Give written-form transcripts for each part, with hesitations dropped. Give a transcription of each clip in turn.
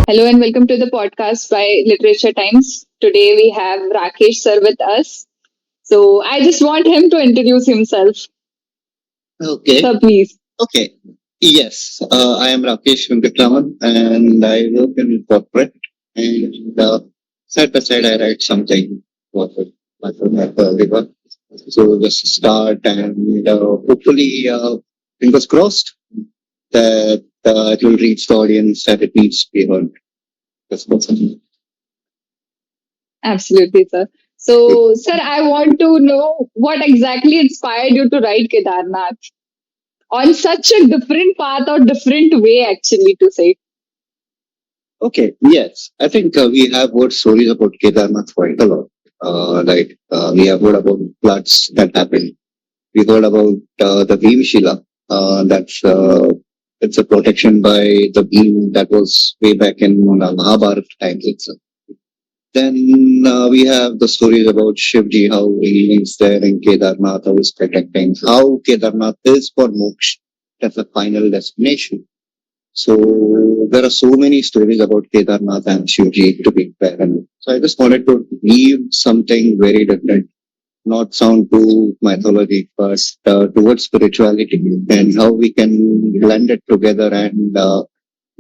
Hello and welcome to the podcast by Literature Times. Today we have Rakesh sir with us. So I just want him to introduce himself. Okay. Sir, please. Okay. Yes, I am Rakesh Venkatraman and I work in corporate and side by side I write something for my liver. So just start and hopefully fingers crossed that it will reach the audience that it needs to be heard. That's what's Absolutely, sir. So, sir, I want to know what exactly inspired you to write Kedarnath on such a different path or different way, actually, to say. Okay, yes. I think we have heard stories about Kedarnath quite a lot. We have heard about floods that happened. We heard about the Bheemsheela. It's a protection by the beam that was way back in Mahabharata times itself. Then we have the stories about Shivji, how he is there in Kedarnath, how he's protecting, how Kedarnath is for moksha. That's the final destination. So there are so many stories about Kedarnath and Shivji to be fair. And so I just wanted to leave something very different, not sound too mythology, but towards spirituality and how we can blend it together and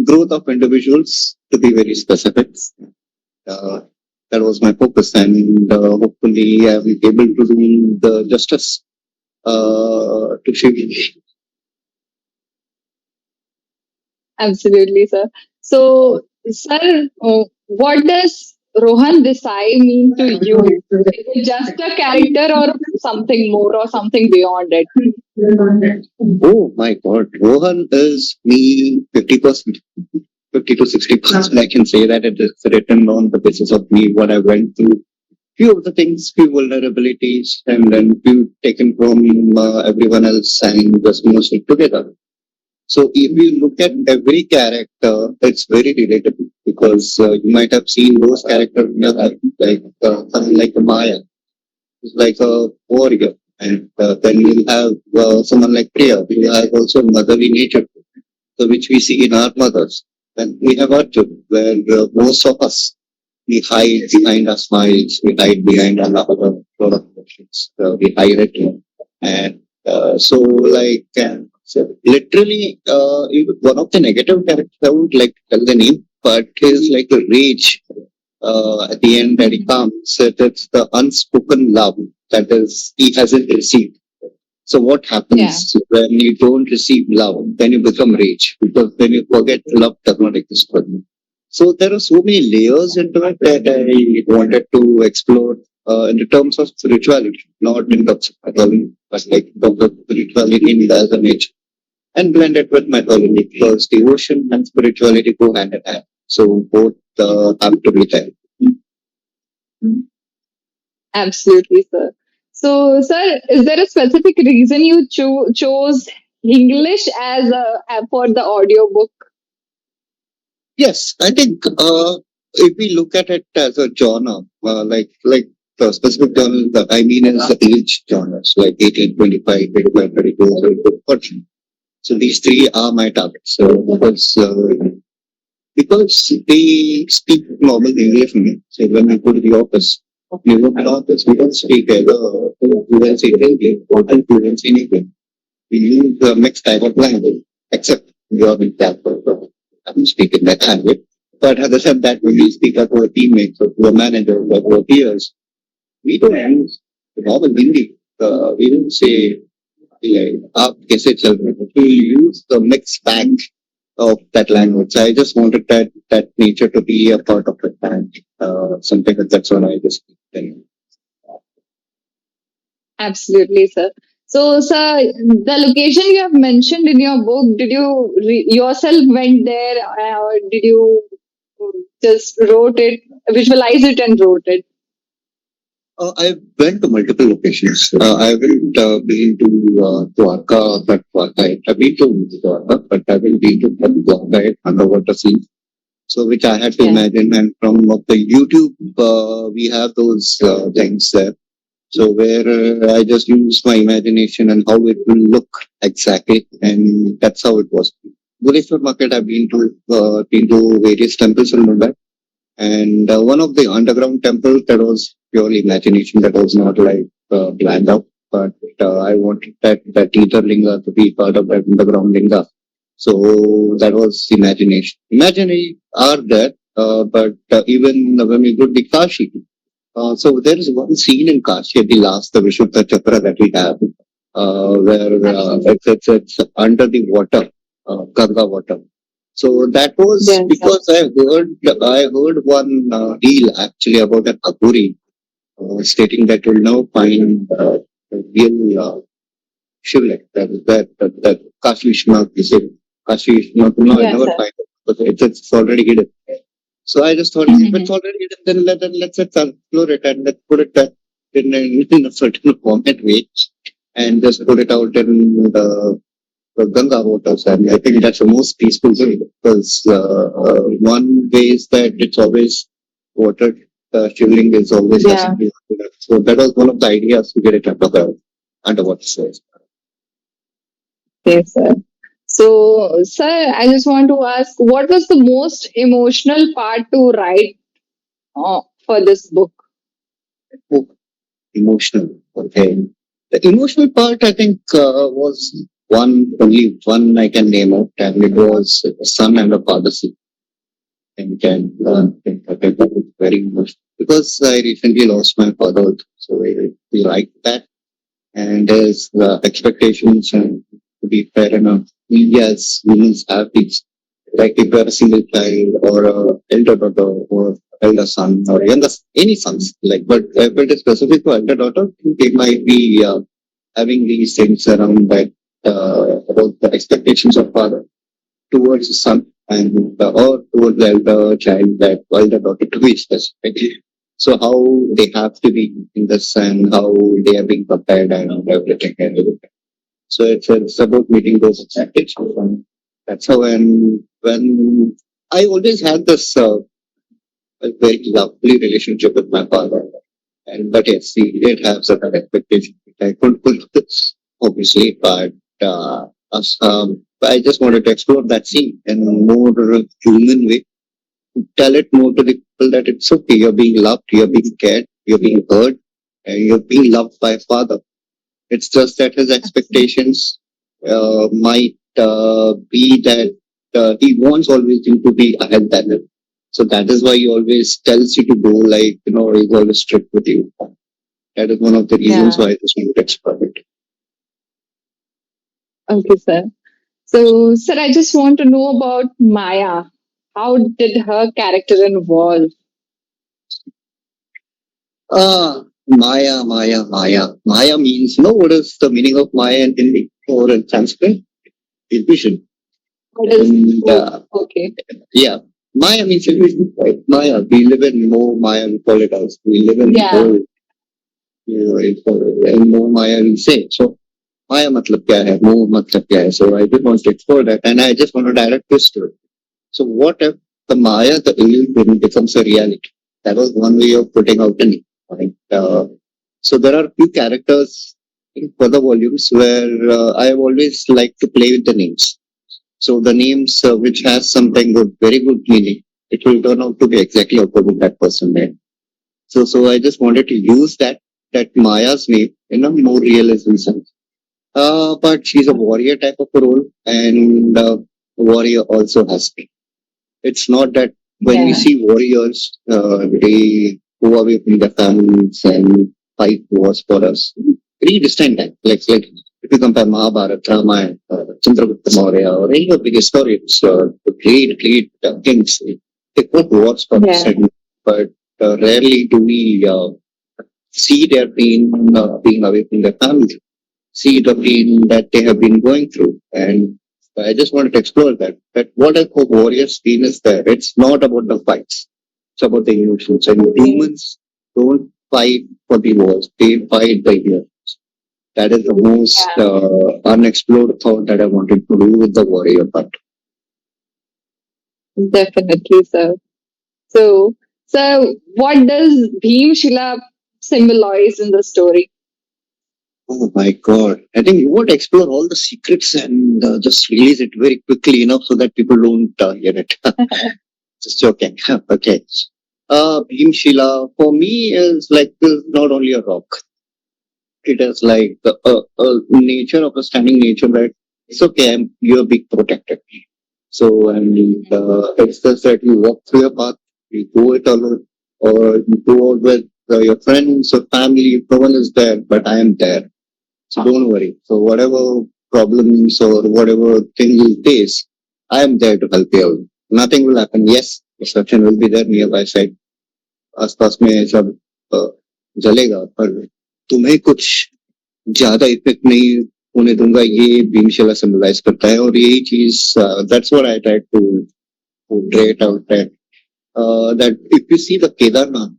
growth of individuals to be very specific. Uh, that was my focus, and hopefully I'm able to do the justice to Shivji. Absolutely, sir. So, sir, what does Rohan Desai mean to you? Is it just a character or something more or something beyond it? Oh my God, Rohan is me 50%, 50 to 60%. I can say that it is written on the basis of me, what I went through. Few of the things, few vulnerabilities, and then few taken from everyone else and just mushed it together. So if you look at every character, it's very relatable because you might have seen those characters in your life, someone like Maya, who's like a warrior, and then you'll have someone like Priya, who has also motherly nature, so which we see in our mothers. Then we have Arjun, where most of us we hide behind our smiles, we hide behind our lot of emotions, we hide it, and so literally, one of the negative characters, I would like to tell the name, but is like a rage at the end that he comes. It's the unspoken love that is he hasn't received. So what Yeah. happens when you don't receive love? Then you become rage because then you forget love does not exist for you. So there are so many layers into it that I wanted to explore in the terms of spirituality, not in terms of mythology, but like in terms of spirituality in as a nature, and blend it with mythology because devotion and spirituality go hand in hand. So both have to be there. Absolutely, sir. So, sir, is there a specific reason you chose English as for the audiobook? Yes, I think if we look at it as a genre, like the specific genre that I mean is the age genres, like 18, 25, 25, 32, 34, 40. So these three are my targets. So because they speak normal English for me. So when we go to the office, we go to the office, we don't speak either fluency in English or fluency in English. We use a mixed type of language, except you are in that I'm speaking that language. But other than that, when we speak to our teammates or to a manager or to our peers, we don't use the normal Hindi. We don't say, like, "Aap kaise chal rahe ho?" We use the mixed bag of that language. I just wanted that nature to be a part of it, and something that's what I just think. Absolutely, sir. So, sir, the location you have mentioned in your book, did you yourself went there, or did you just wrote it, visualize it, and wrote it? I went to multiple locations. I haven't been to Dwarka, but I've been to Dwarka, but I haven't been to Dwarka underwater scene. So which I had to Yeah. imagine, and from the YouTube, we have those things there. So where I just use my imagination and how it will look exactly, and that's how it was. Bhuleshwar market, I've been to various temples in Mumbai. And one of the underground temples that was purely imagination, that was not like planned out. But I wanted that ether linga to be part of that underground linga. So that was imagination. Imaginary are there, but even when we go to Kashi, so there is one scene in Kashi at the last, the Vishuddha Chakra that we have, where it's under the water, Ganga water. So that was Yes, sir. because I heard one reel actually about a Akuri stating that you'll now find the real Shivlik, that Kashi Vishwanath is it. Kashi Vishwanath will not Yes, never sir. find it because it's already hidden. So I just thought if it's Mm-hmm. already hidden, let's explore it and let's put it in a certain format way and just put it out in the Ganga waters. And I think that's the most peaceful way because one way is that it's always watered. The shivling is always has to Yeah. be watered. So that was one of the ideas to get it underwater source. Yes, sir. So, sir, I just want to ask, what was the most emotional part to write for this book? Oh, emotional. Okay. The emotional part, I think, was only one I can name out, and it was a son and a father scene. And can that was very emotional because I recently lost my father, so I like that. And there's expectations, and to be fair enough, we as humans have these. Like if you're a single child or a elder daughter or elder son or younger any sons, like but if it is specific to elder daughter, they might be having these things around that about the expectations of father towards the son and or towards the elder child, that elder daughter to be specific. So how they have to be in this and how they are being prepared and everything. So it's about meeting those expectations. And that's how when I always had this a very lovely relationship with my father. And but yes, he did have certain expectations which I couldn't fulfill, obviously, but I just wanted to explore that scene in a more human way, tell it more to the people that it's okay, you're being loved, you're being cared, you're being heard, and you're being loved by a father. It's just that his expectations might be that he wants always you to be ahead than him. So that is why he always tells you to go like, he's always strict with you. That is one of the reasons Yeah. why this movie gets perfect. Okay, sir. So, sir, I just want to know about Maya. How did her character evolve? Maya, Maya, Maya. Maya means, what is the meaning of Maya in Hindi or in Sanskrit? Illusion. What is And okay? yeah, Maya means illusion, right? Maya, we live in more Maya, we call it as. We live in Yeah. more, in more Maya, we say. So, Maya matlab kya hai? More matlab kya hai? So, I just want to explore that and I just want to direct this to it. So, what if the Maya, the illusion, becomes a reality? That was one way of putting out an right? So, there are few characters in further volumes where I have always liked to play with the names. So the names which has something good, very good meaning, it will turn out to be exactly opposite that person name. So I just wanted to use that Maya's name in a more realism sense. But she's a warrior type of a role, and warrior also has been. It's not that when we Yeah. see warriors, they go away from their families and fight wars for us. Very distant time. Like if you compare Mahabharata, Ramayana, Chandragupta Maurya, or any of the historians, the great kings, they fought wars for us. Yeah. But rarely do we see their pain being away from their family, see the pain that they have been going through. And I just wanted to explore that what a warrior's pain is there. It's not about the fights. It's about the emotions. And Okay. humans don't fight for the wars. They fight the heroes. That is the most Yeah. unexplored thought that I wanted to do with the warrior part. Definitely, sir. So, sir, what does Bheemsheela symbolize in the story? Oh my God. I think you want to explore all the secrets and and just release it very quickly enough so that people don't hear it. Just joking. Okay. Bheemsheela for me is like not only a rock. It is like a nature of a standing nature that it's okay. You're being protected. So and it's just that you walk through your path, you go it alone, or you go out with your friends or family. No one is there, but I am there. So don't worry. So whatever problems or whatever thing you face, I am there to help you out. Nothing will happen. Yes, destruction will be there nearby side. आसपास में सब जलेगा पर तुम्हें कुछ ज्यादा effect नहीं होने दूंगा ये भीमशिला सिंबलाइज करता है और यही चीज that's what I try to portray out that that if you see the Kedarnath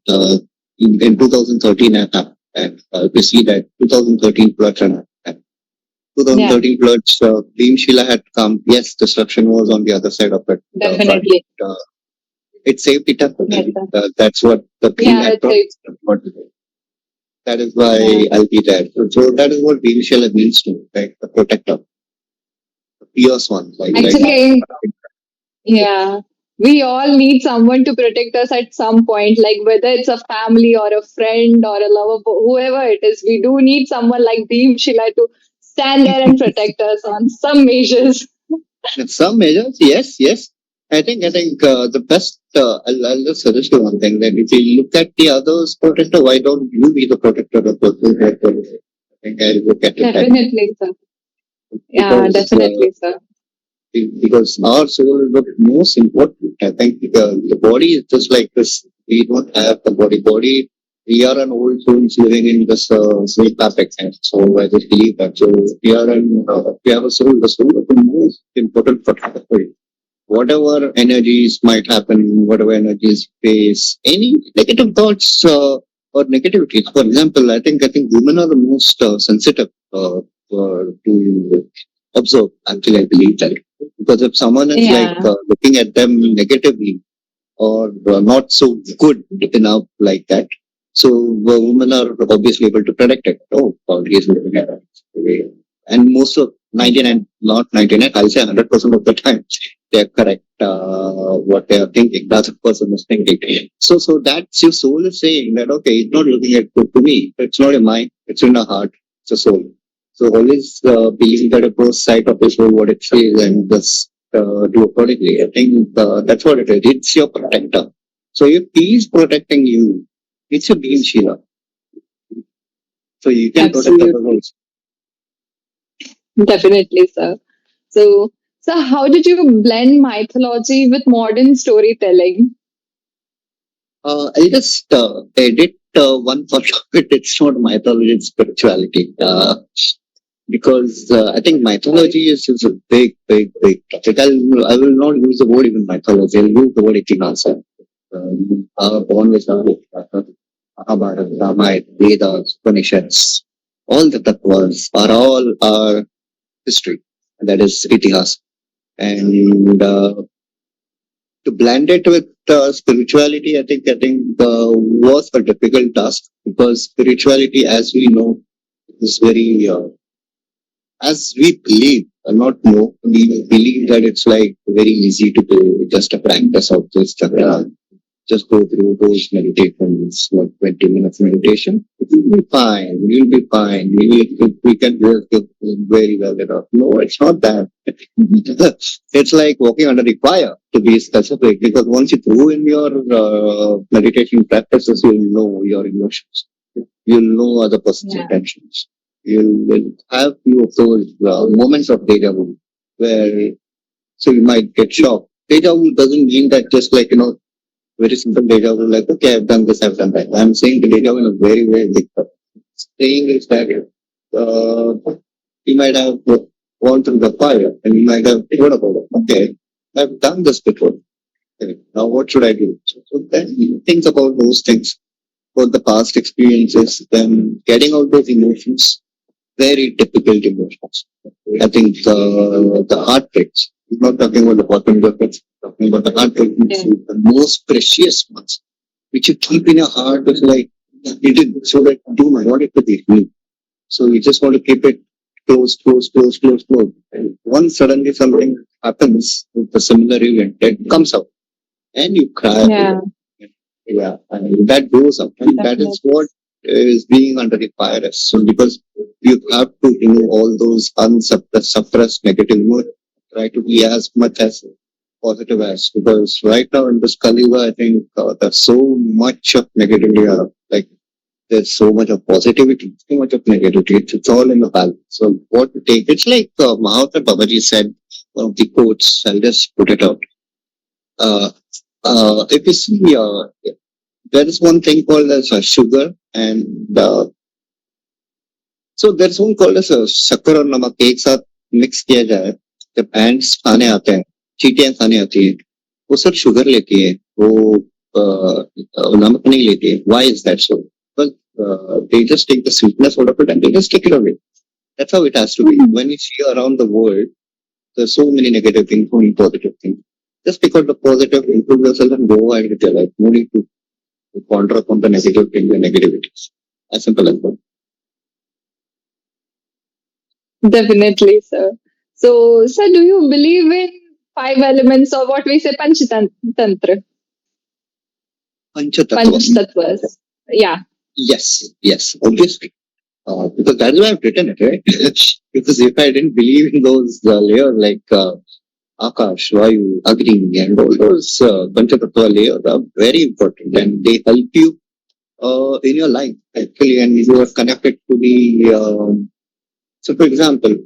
in 2013 and if you see that 2013 floods and 2013 floods, Bheemsheela had come. Yes, destruction was on the other side of it. Definitely. But, it saved it up. Yes, That's what the thing yeah, had brought. That is why I'll be there. So that is what Bheemsheela means to me, right? The protector. The fierce one. Actually, yeah. We all need someone to protect us at some point, like whether it's a family or a friend or a lover, whoever it is. We do need someone like Bheemsheela to stand there and protect us on some measures. In some measures, yes. I think the best. I'll just suggest you one thing that if you look at the others protector, why don't you be the protector of the person? I think I'll look at it. Definitely, sir. Yeah, Because, definitely, sir. Because our soul is the most important. I think the body is just like this. We don't have the body. We are an old souls living in this sleep perfect. So I just believe that. So we have a soul. The soul is the most important for you. Whatever energies might happen, whatever energies face, any negative thoughts or negativities. For example, I think women are the most sensitive to observe. Actually, I believe that because if someone is like looking at them negatively or not so good enough like that, so women are obviously able to predict it. Oh, he is looking at it. And most of 99, not 99, I'll say 100% of the time, they're correct. What they are thinking, the other person is thinking. So that's your soul is saying that okay, it's not looking at good to me. It's not in mind. It's in the heart. It's a soul. So always believe that a first sight of the soul, what it says, and just do accordingly. I think that's what it is. It's your protector. So if he is protecting you, it's a Bheemsheela. So you can protect others. Definitely, sir. So, how did you blend mythology with modern storytelling? I'll just edit one part of it. It's not mythology, it's spirituality. Because I think mythology is a big topic. I will not use the word even mythology. I'll use the word Itihasa. Born with Mahabharata, Ramayana, Vedas, Upanishads. All the tattvas are all our history. That is Itihas. And to blend it with spirituality, I think was a difficult task because spirituality, as we know, is very as we believe, not know, we believe that it's like very easy to do, just a practice of this, just go through those meditations, like 20 minutes meditation. You'll be fine. We can do it very well enough. No, it's not that. It's like walking under the fire, to be specific, because once you throw in your meditation practices, you'll know your emotions. You'll know other person's intentions. You will have few of those moments of deja vu where so you might get shocked. Deja vu doesn't mean that just like very simple deja vu like okay I've done this, I've done that. I'm saying the deja vu in a very big term. Saying is that you might have gone through the fire and you might have thought about it. Okay, I've done this before. Okay, now what should I do? So then you think about those things, about the past experiences, then getting out those emotions. Very difficult emotions. I think the heartbreaks. I'm not talking about the bottom breaks. Talking about the heartbreaks, the most precious ones, which you keep in your heart. Is like you did so that you don't want it to be real. So you just want to keep it close. once suddenly something happens with a similar event, it comes out and you cry. Yeah, Yeah, and that goes up, and that is definitely. what is being under the fire. So because you have to remove all those unsuppressed, suppressed negative mood, try to be as much as positive as, because right now in this Kaliga, I think there's so much of negativity. Like there's so much of positivity, so much of negativity. It's all in the balance. So what to take? It's like Mahatma Babaji said, one of the quotes. I'll just put it out. Uh, if you see, there is one thing called as sugar, and so there's one called as शक्कर और नमक एक साथ mix किया जाए, जब ants खाने आते हैं, चींटियां खाने आती है, वो सब शुगर लेती है, वो नमक नहीं लेती है. Why is that so? Well, they just take the sweetness out of it and they just take it away. That's how it has to be. When you see around the world, there's so many negative things, so many positive things. Just because the positive, improve yourself and go ahead with your life. No need to ponder upon the negative things and negativities. As simple as that. Definitely, sir. So, sir, do you believe in five elements or what we say Panch Panch Tattvas. Tattvas? Yeah. Yes, obviously. Because that's why I've written it, right? Because if I didn't believe in those layers like Akash, Vayu, Agni, and all those Panchatattva layers are very important and they help you in your life actually, and you are connected to the. So, for example,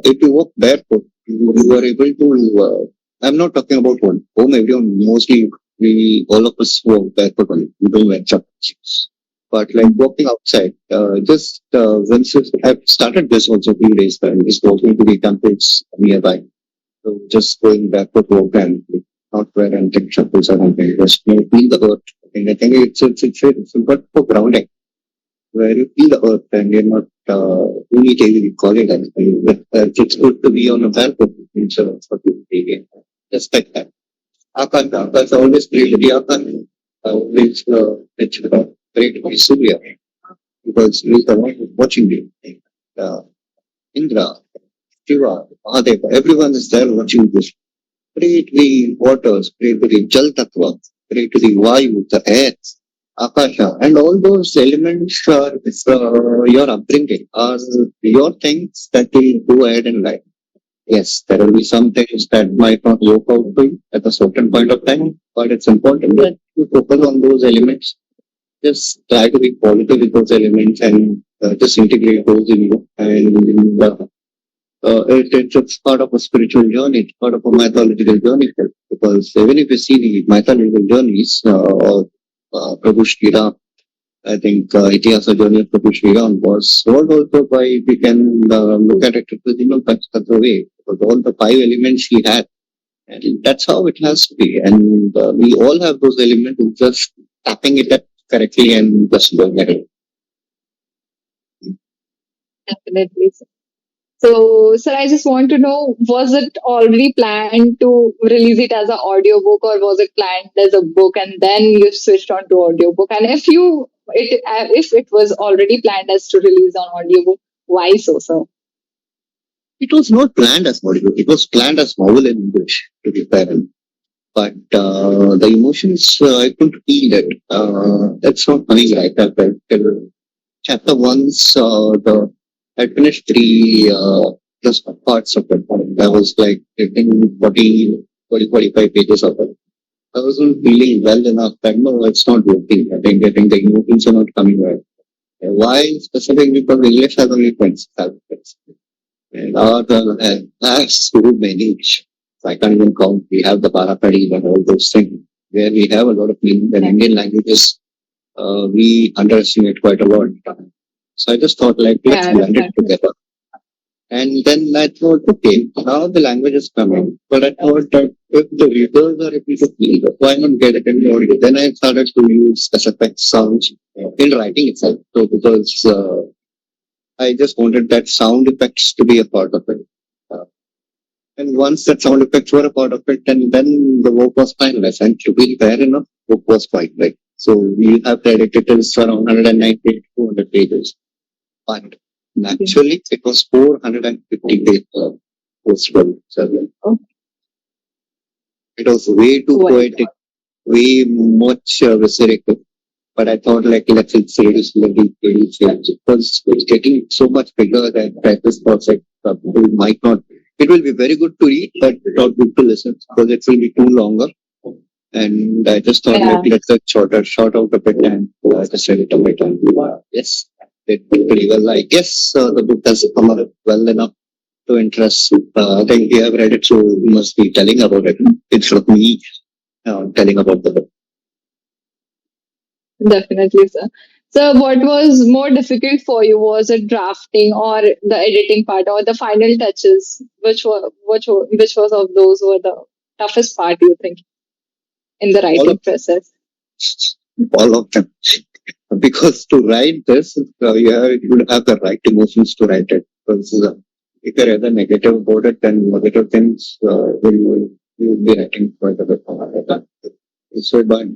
if you walk barefoot, you are able to. I'm not talking about home. Home, everyone mostly we all of us walk barefoot only. We don't wear chappals. But like walking outside, just once I've started this also a few days back, just walking to the temples nearby. So just going barefoot walk and not wear anything chappals or anything. Just feel the earth. And I think it's good for grounding where you feel the earth and you're not really taking calling anything. But it's good to be on a balcony instead of taking just like that. Akash always prayed to the Akan, always pray to the Surya because he's the one who's watching you. Uh, Indra, Shiva, Mahadeva, everyone is there watching this. Pray to the waters, pray to the Jal Tattva, pray to the Vayu, the air, Akasha, and all those elements are your upbringing, are your things that will go ahead in life. Yes, there will be some things that might not work out for you at a certain point of time, but it's important that you focus on those elements. Just try to be positive with those elements and just integrate those in you. And it's part of a spiritual journey, it's part of a mythological journey. Because even if you see the mythological journeys of Prabhu Shri Ram, I think Itihasa journey of Prabhu Shri Ram was told also by, we can look at it in a Panchatattva way, because all the five elements he had, and that's how it has to be. And we all have those elements, just tapping it up correctly and just going at it. Definitely, sir. So, sir, I just want to know, was it already planned to release it as an audiobook or was it planned as a book and then you switched on to audiobook? And if it was already planned as to release on audiobook, why so, sir? It was not planned as audiobook, it was planned as novel in English, to be fair. But the emotions, I couldn't feel it. That's not funny like that. But chapter once, I finished three just parts of it. I was like getting 45 pages of it. I wasn't feeling well enough that no, it's not working. I think the emotions are not coming right. Why specifically? Because English has only 20 chapters. And our has so many. So I can't even count. We have the Parakadi and all those things where we have a lot of meaning. And Indian languages, we underestimate quite a lot. So I just thought like, let's Yeah, blend it definitely. together. And then I thought, okay, now the language is coming. But I thought that if the readers are able to feel it, why not get it in the audio? Then I started to use specific sounds in writing itself. So because I just wanted that sound effects to be a part of it. Uh, and once that sound effects were a part of it, and then the work was finalized. And to be fair enough, book was quite right. So we have edited it is around 190 to 200 pages. But naturally, it was 450 pages. post-12. So Oh, it was way too oh my poetic, way much visceral. But I thought like let's introduce little because it's getting so much bigger that that is perfect. People might not. It will be very good to read, but not good to listen because it will be too longer. And I just thought yeah, like let's just short out a bit and just read it a bit. And yes, it did pretty well. I guess the book has come out well enough to interest. I think you have read it, so you must be telling about it. It's not me telling about the book. definitely, sir. So, what was more difficult for you? Was it drafting or the editing part or the final touches? Which was of those were the toughest part, you think, in the All of writing process? all of them. Because to write this, you would have the right emotions to write it. Because if you're either negative about it, then negative things you will be writing quite a bit. So, but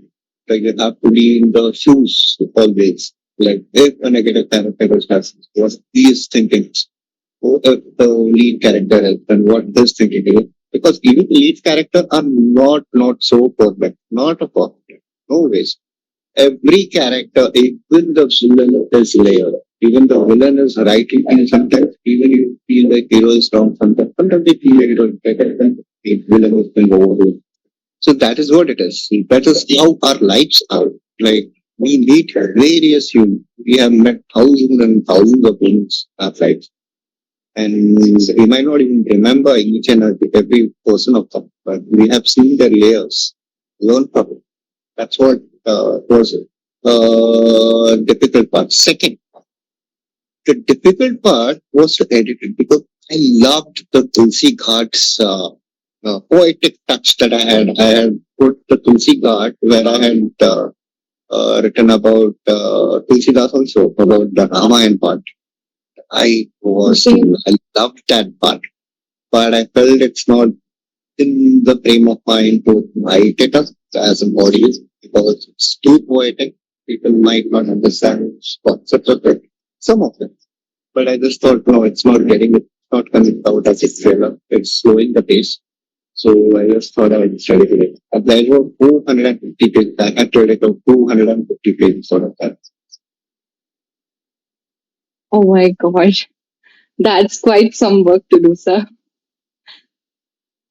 like you have to be in the shoes always. Like if a negative character has what he is thinking, who the lead character is, and what this thinking is. Because even the lead character are not so perfect, not a perfect, no ways every character, even the villain is layered. Even the villain is right and sometimes even you feel like hero is wrong sometimes. Sometimes they feel like hero is better than the villain has been overruled. So that is what it is. That is how our lives are. Like we meet various humans. We have met thousands and thousands of beings in our lives. And we might not even remember each and every person of them, but we have seen their layers, learn from it. That's what was difficult part. Second, the difficult part was to edit it because I loved the Tulsi Ghat's poetic touch that I had. I had put the Tulsi Ghat where I had written about Tulsi Das also, about the Ramayana part. Okay. I loved that part, but I felt it's not in the frame of mind to write it as an audience because it's too poetic. People might not understand concepts of it, some of them. But I just thought, no, it's not getting it, not coming out as a trailer. It's slowing the pace. So I just thought I would study it. And there were 250 pages. I had to edit out 250 pages sort of that. Oh my gosh, that's quite some work to do, sir.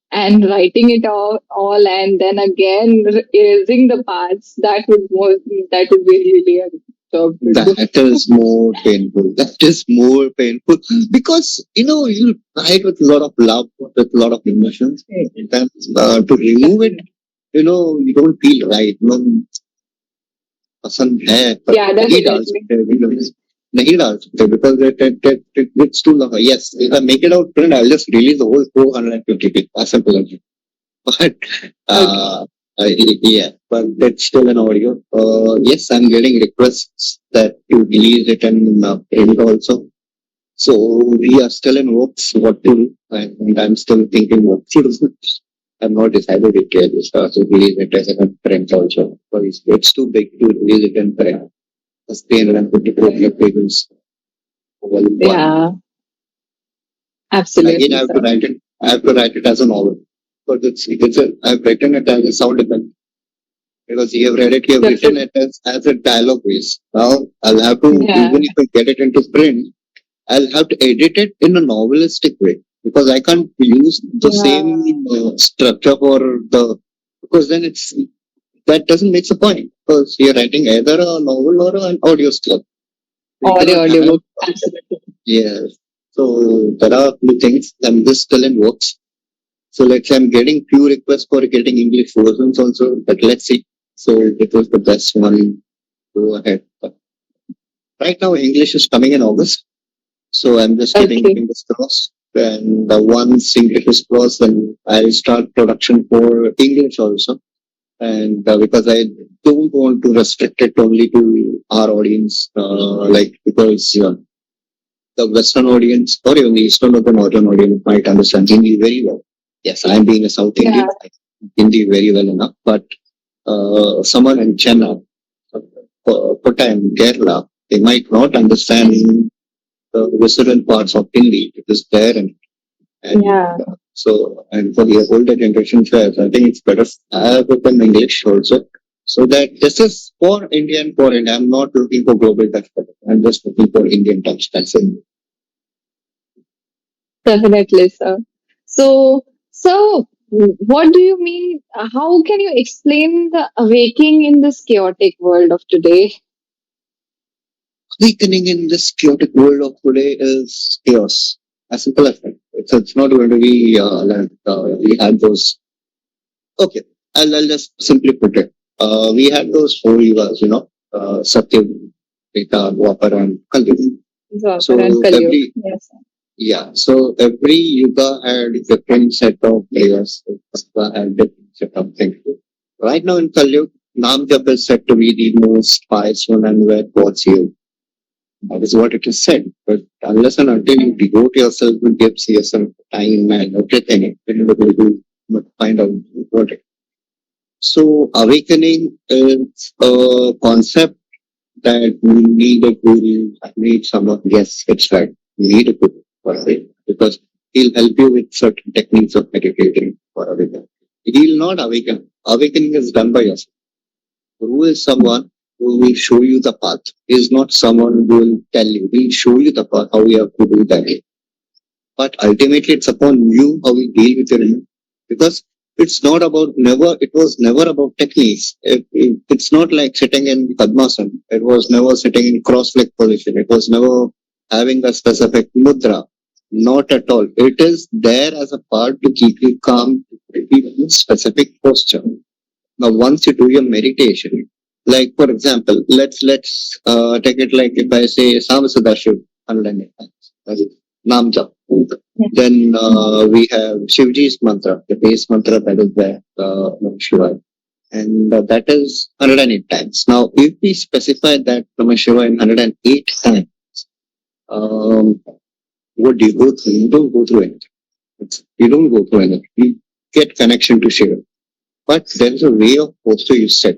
And writing it all and then again erasing the parts, that would be really a job to do. That is more painful. That is more painful because you write with a lot of love, with a lot of emotions. Then to remove it, you don't feel right. No, पसंद है पर Yeah, नहीं डाल definitely. सकते नहीं डाल सकते because it's too long. Yes, if I make it out print, I'll just release the whole 450 pages. As simple as it. But Okay. uh, yeah, but that's still an audio. Yes, I'm getting requests that you release it in print also. So we are still in works what to do, and I'm still thinking what to do. I'm not decided it yet. So release it as a print also. Because it's too big to release it in print. It's 354 pages. Volume one. Yeah, And again, I absolutely, have to sir. write it. I have to write it as a novel. But I've written it as a sound effect. Because you have read it, you have written Definitely. it as a dialogue piece. Now I'll have to, Yeah. even if I get it into print, I'll have to edit it in a novelistic way. Because I can't use the Yeah. same structure for because then that doesn't make the point. Because you're writing either a novel or an audio script. You Or the cannot have, audiobook. Absolutely. yeah. So there are few things, and this still in works. So let's say I'm getting few requests for getting English versions also, but let's see. So it was the best one. Go ahead. But right now, English is coming in August. So I'm just getting Okay. fingers crossed. And once English is crossed, then I'll start production for English also. And because I don't want to restrict it only to our audience, like because the Western audience or even the Eastern or the Northern audience might understand Hindi very well. Yes, I'm being a South Yeah. Indian, I speak Hindi very well enough, but someone in Chennai, Kota and Kerala, they might not understand the visceral parts of Hindi. It is there, and And Yeah, and for the older generation shares, I think it's better I have it in English also. So that this is for Indian, for India. I'm not looking for global touch, but I'm just looking for Indian touch. That's it. definitely, sir. So, what do you mean? How can you explain the awakening in this chaotic world of today? Awakening in this chaotic world of today is chaos. As simple as that. It's not going to be like we had those. Okay, I'll just simply put it. We had those four yugas, Satya, Treta, Dwapara, and Kali. Dwapar and So Kaliyug. every Yes. Yeah, so every yuga had different set of players. Yuga had different set of things. Right now in Kali, Nam Jap is said to be the most pious one and where God's you. That is what it is said. But unless and until you devote yourself to give yourself time and everything, then you will find out what it. So awakening is a concept that we need a guru, need someone. Yes, it's right. You need a guru for it because he'll help you with certain techniques of meditating for awakening. He'll not awaken. Awakening is done by yourself. Guru is someone who will show you the path. He is not someone who will tell you. He'll show you the path, how you have to do that. But ultimately, it's upon you how you deal with your ego. Because it was never about techniques. It's not like sitting in Padmasana. It was never sitting in cross-leg position. It was never having a specific mudra. Not at all. It is there as a part to keep you calm, to keep you in specific posture. Now, once you do your meditation, like for example, let's take it like if I say Samasadashiv 108 times, Nam Jap. Then we have Shivji's mantra, the base mantra that is there, Namah Shivaya, and that is 108 times. Now, if we specify that Namah Shivaya in 108 times, um, what do you go through? You don't go through anything. You don't go through anything. You get connection to Shiva. But there is a way of posture you set.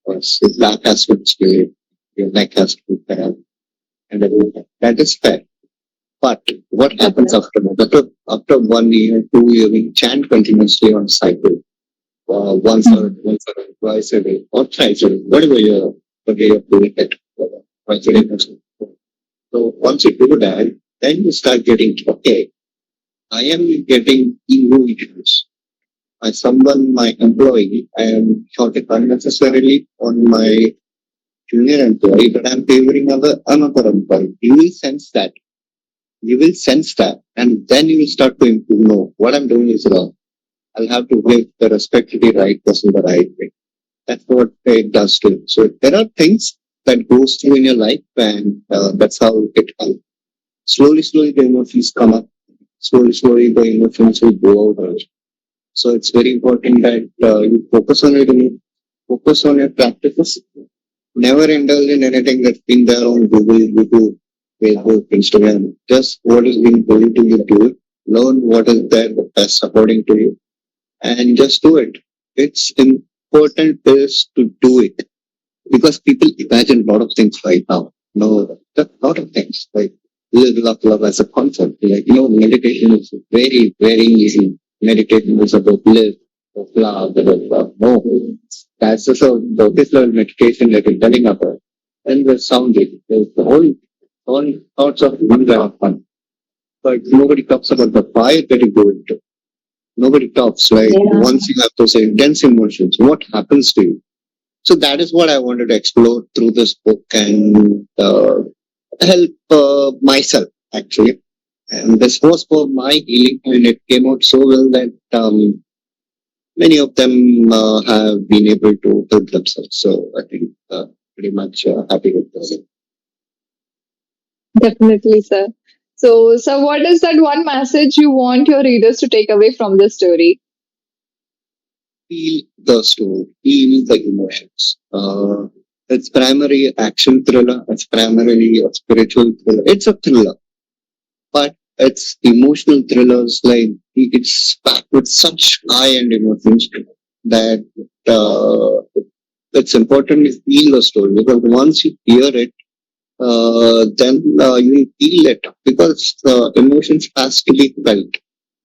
Your back has to be straight, your neck has to be fair, and everything. That is fair. But what happens after that? After 1 year, 2 years, we chant continuously on cycle. Once a day, twice a day, or thrice a day, whatever your the way of doing it. Twice a day. So once you do that, then you start getting, okay, I am getting ego issues. As someone, my employee, I am shouting unnecessarily on my junior employee, but I'm favoring another employee. You will sense that. You will sense that, and then you will start to improve. No, what I'm doing is wrong. I'll have to give the respect to the right person the right way. That's what it does to you. So there are things that goes through in your life, and that's how it comes. Slowly, the emotions come up. Slowly, the emotions will go out. So it's very important that you focus on it and focus on your practices. Never indulge in anything that's been there on Google, YouTube, Facebook, Instagram. Just what is being told to you, do it. Learn what is there that's supporting to you and just do it. It's important is to do it because people imagine a lot of things right now. No, a lot of things like love as a concept. Like, meditation is very easy. Meditation is about live, of love, about love. No, that's just a surface level meditation that you're telling about. And the sounding, there's the whole thoughts of one kind of fun. But nobody talks about the fire that you go into. Nobody talks like once you have those intense emotions, what happens to you? So that is what I wanted to explore through this book and help myself actually. And this was for my healing, and it came out so well that many of them have been able to help themselves. So I think pretty much happy with this. Definitely, sir. So, what is that one message you want your readers to take away from this story? Feel the story, feel the emotions. It's primarily action thriller. It's primarily a spiritual thriller. It's a thriller, but it's emotional thrillers. Like it's packed with such high-end emotions that it's important to feel the story because once you hear it, then you feel it because emotions has to be felt.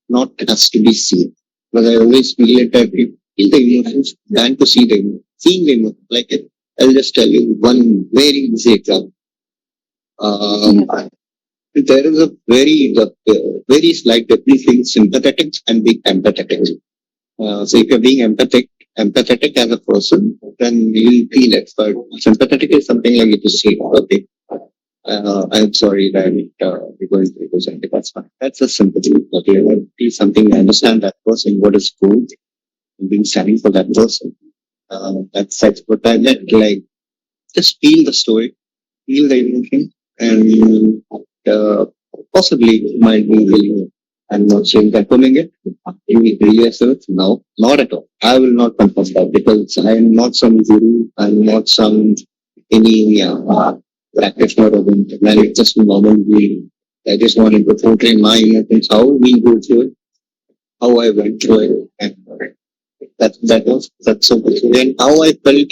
not has to be seen. But I always feel it that we feel the emotions than to see the emotions. Seeing the emotions. Like I'll just tell you one very easy example. There is a very slight difference between sympathetic and being empathetic. So if you're being empathetic as a person, then you'll feel it. But sympathetic is something like you just see, okay, I'm sorry that you're going through this, and that's fine. That's a sympathy. Okay, empathy is something I understand that person, what is good, and being standing for that person. That's what I meant. Like, just feel the story, feel the emotion, and uh, possibly it might be really. I'm not saying that pulling it. You will yourself? No, not at all. I will not confess that because I am not some guru. I'm not some any practitioner of it. And it's just a normal being. I just wanted to portray my emotions, how we go through it, how I went through it, and that's so good. And how I felt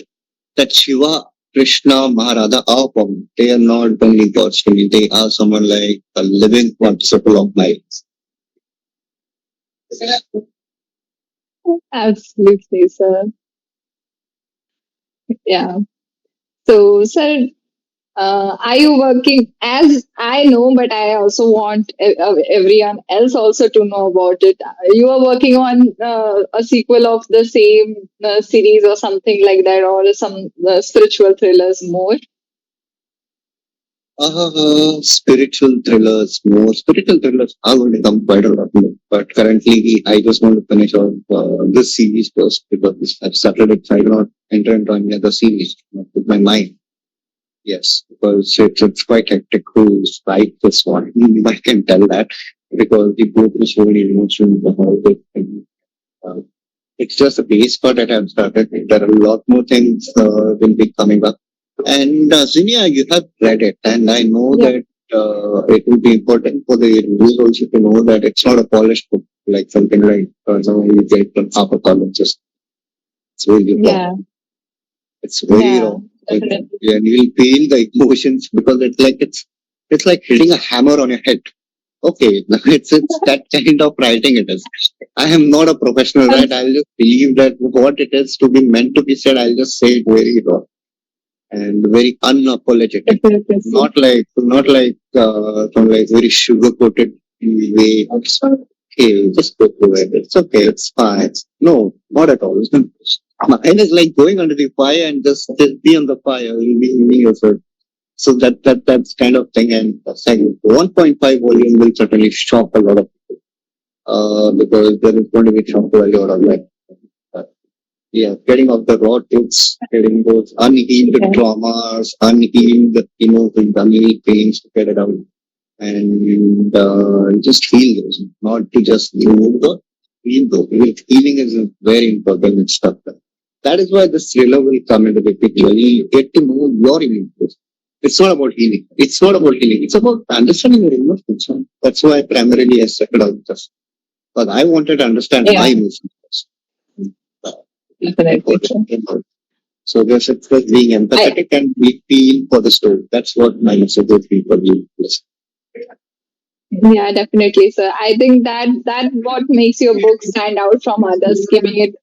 that Shiva, Krishna, Maharada are for me. They are not only gods to me. They are someone like a living principle of life. Absolutely, sir. Yeah. So, sir, are you working as I know, but I also want everyone else also to know about it. You are working on a sequel of the same series or something like that, or some spiritual thrillers more. Spiritual thrillers, more spiritual thrillers are going to come quite a lot more. But currently, I just want to finish off this series first because I've started it. So I cannot enter into any other series with my mind. Yes, because it's quite hectic to write this one. I can tell that because we go through so many emotions about it. And, uh, it's just the base part that I've started. There are a lot more things will be coming up. And Zinnia, you have read it, and I know Yeah. that it will be important for the readers also to know that it's not a polished book, like something like you get from Harper Collins. It's really raw. Yeah. It's very Yeah. raw. Definitely. And you will feel the emotions because it's like hitting a hammer on your head. Okay, it's that kind of writing it is. I am not a professional, right? I'll just believe that what it is to be meant to be said, I'll just say it very raw and very unapologetic. Definitely, sir. Not like very sugar coated way. It's okay, just go through it. It's okay, it's fine. No, not at all. Mine is like going under the fire and just be on the fire. You'll be in yourself. So that's kind of thing. And second, 1.5 volume will certainly shock a lot of people because there is going to be shock value out of that. Uh, yeah, getting off the raw truths, getting those unhealed traumas, unhealed emotions, unhealed pains to get it out and just feel those, not to just remove the feel those. Healing is very important stuff. That is why the thriller will come into the picture. You get to know your emotions. It's not about healing. It's not about healing. It's about understanding your emotions. That's why primarily I started out this. But I wanted to understand my Yeah. emotions first. Uh, Definitely, sir. So there's it's like being I, empathetic and we feel for the story. That's what my message would be for you. Yeah, definitely, sir. I think that what makes your book stand out from others, giving it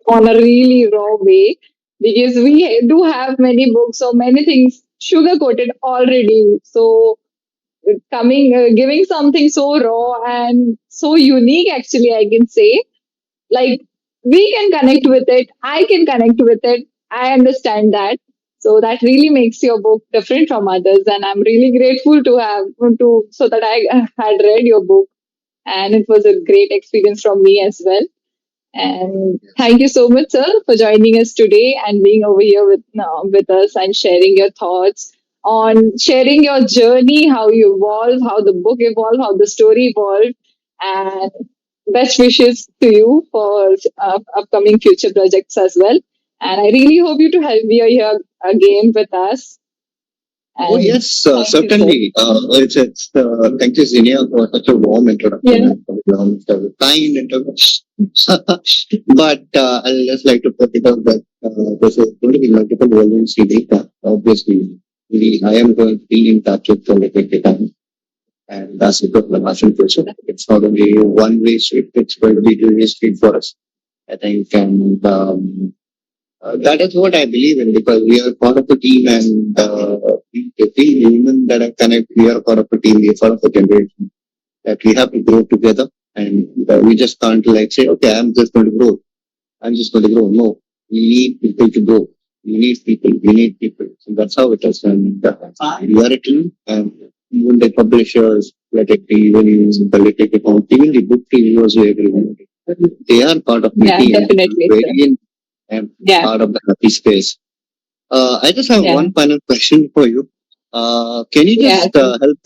on a really raw way, because we do have many books or many things sugar coated already. So giving something so raw and so unique, actually, I can say, like we can connect with it, I can connect with it, I understand that. So that really makes your book different from others, and I'm really grateful to have to so that I had read your book, and it was a great experience from me as well. And thank you so much, sir, for joining us today and being over here with us and sharing your thoughts on sharing your journey, how you evolved, how the book evolved, how the story evolved, and best wishes to you for upcoming future projects as well. And I really hope you to have be here again with us. Oh And yes, thank you so certainly. It's thank you, Zinnia, for such a warm introduction yeah, and for the kind introduction. But I'll just like to put it up that this is going to be multiple volumes. Obviously, I am going to be in touch with the time. And that's because the Russian culture. It's not only one way street, it's going to be two-way street for us. I think, and that is what I believe in because we are part of a team and every human that I connect, we are part of a team, we are part of a generation that we have to grow together and we just can't like say, okay, I'm just going to grow. I'm just going to grow. No, we need people to grow. We need people. We need people. So that's how it is. And we are a team. And even the publishers, let it be even the literature account, even the book reviewers, everyone, they are part of the Yeah, team. definitely, sir. Very in and Yeah, part of the happy space. I just have yeah, one final question for you. Can you yeah, just sir. help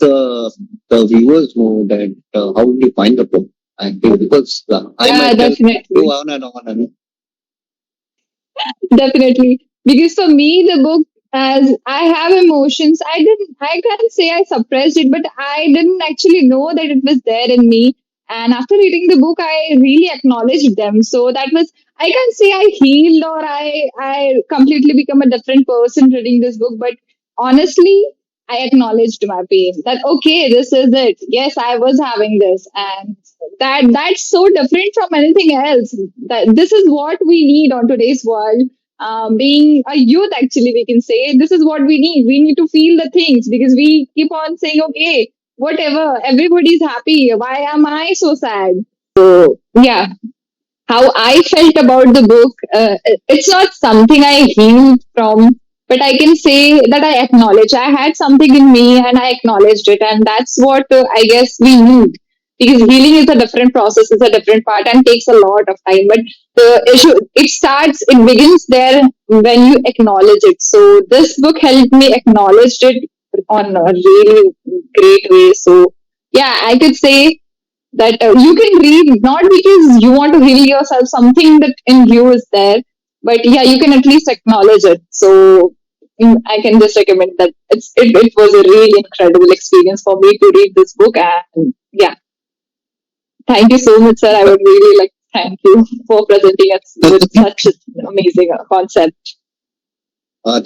the viewers know that how do you find the book? I think because I Yeah, myself go definitely. on and on and Definitely. Because for me, the book, as I have emotions, I can't say I suppressed it, but I didn't actually know that it was there in me. And after reading the book, I really acknowledged them. So that was, I can't say I healed or I completely become a different person reading this book, but honestly, I acknowledged my pain that, okay, this is it. Yes, I was having this. And that's so different from anything else. That this is what we need on today's world. Being a youth, actually, we can say this is what we need. We need to feel the things because we keep on saying, okay, whatever, everybody's happy. Why am I so sad? So yeah, how I felt about the book. It's not something I healed from, but I can say that I acknowledge. I had something in me and I acknowledged it. And that's what I guess we need. Because healing is a different process, it's a different part and takes a lot of time. But the issue, it begins there when you acknowledge it. So this book helped me acknowledge it on a really great way. So yeah, I could say that you can read not because you want to heal yourself, something that in you is there, but yeah, you can at least acknowledge it. So I can just recommend that it was a really incredible experience for me to read this book. And yeah, thank you so much, sir. I would really like to thank you for presenting us with on. such an amazing concept.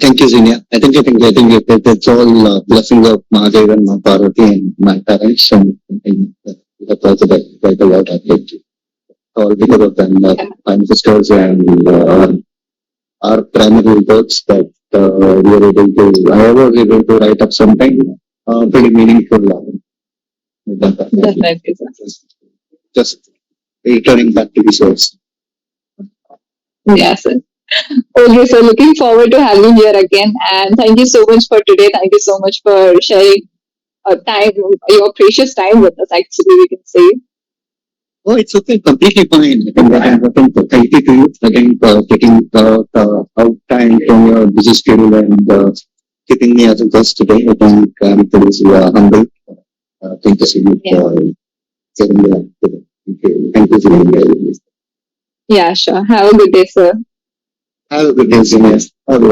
Thank you, Zinnia. I think it's all blessings of Mahadev and Ma Parvati and my parents and that's also quite a lot I think. All because of them, Yeah, my sisters and our primary works that we were able to, I was able to write up something pretty meaningful. definitely, sir. Just returning back to the source. Yeah, sir. Okay, so looking forward to having you here again. And thank you so much for today. Thank you so much for sharing time, your precious time with us, actually, we can say. Oh, it's okay, completely fine. I think thank you to you again for taking out time from your busy schedule and keeping me as a guest today. I think it is humble. Thank you so much Yeah. for sharing me out today. Thank you for being here. Yeah, sure. Have a good day, sir. Have a good day, Zinesh. Have a